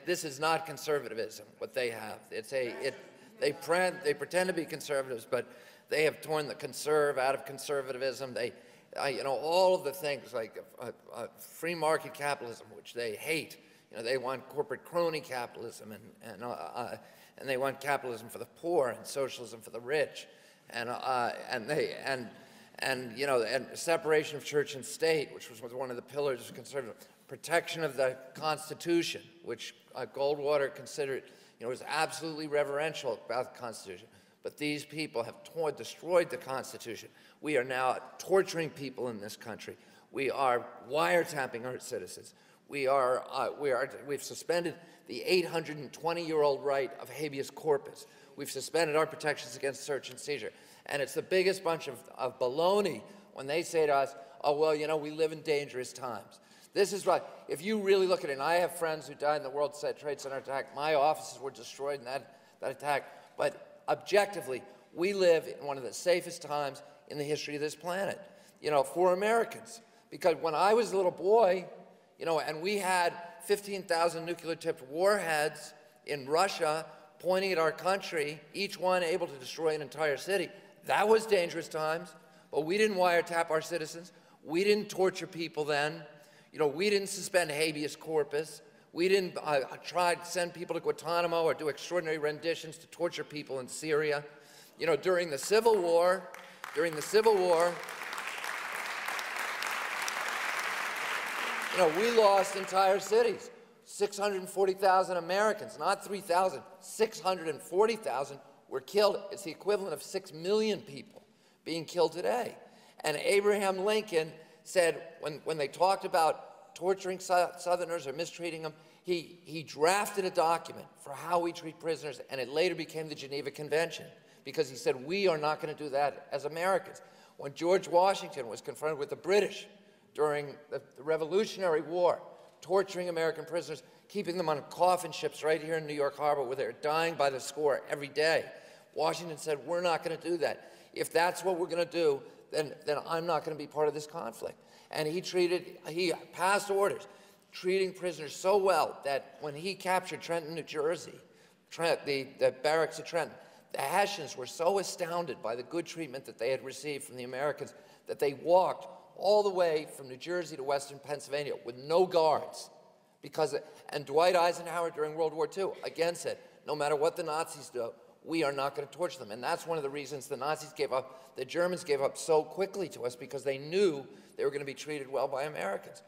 This is not conservatism, what they have. They pretend to be conservatives, but they have torn the conserve out of conservatism. All of the things like free market capitalism, which they hate. They want corporate crony capitalism, and they want capitalism for the poor and socialism for the rich, and separation of church and state, which was one of the pillars of conservatism. Protection of the Constitution, which Goldwater considered, was absolutely reverential about the Constitution. But these people have destroyed the Constitution. We are now torturing people in this country. We are wiretapping our citizens. We've suspended the 820-year-old right of habeas corpus. We've suspended our protections against search and seizure. And it's the biggest bunch of baloney when they say to us, oh, well, we live in dangerous times. This is right. If you really look at it, and I have friends who died in the World Trade Center attack. My offices were destroyed in that attack. But objectively, we live in one of the safest times in the history of this planet, for Americans. Because when I was a little boy, and we had 15,000 nuclear-tipped warheads in Russia pointing at our country, each one able to destroy an entire city, that was dangerous times. But we didn't wiretap our citizens. We didn't torture people then. We didn't suspend habeas corpus. We didn't try to send people to Guantanamo or do extraordinary renditions to torture people in Syria. During the Civil War, we lost entire cities. 640,000 Americans, not 3,000, 640,000 were killed. It's the equivalent of 6 million people being killed today. And Abraham Lincoln said, when they talked about torturing Southerners or mistreating them, he drafted a document for how we treat prisoners, and it later became the Geneva Convention, because he said, we are not going to do that as Americans. When George Washington was confronted with the British during the Revolutionary War, torturing American prisoners, keeping them on coffin ships right here in New York Harbor where they're dying by the score every day, Washington said, we're not going to do that. If that's what we're going to do, then I'm not going to be part of this conflict. And he passed orders treating prisoners so well that when he captured Trenton, New Jersey, the barracks at Trenton, the Hessians were so astounded by the good treatment that they had received from the Americans that they walked all the way from New Jersey to Western Pennsylvania with no guards. And Dwight Eisenhower during World War II, again said, no matter what the Nazis do, we are not going to torture them. And that's one of the reasons the Nazis gave up, the Germans gave up so quickly to us, because they knew they were going to be treated well by Americans.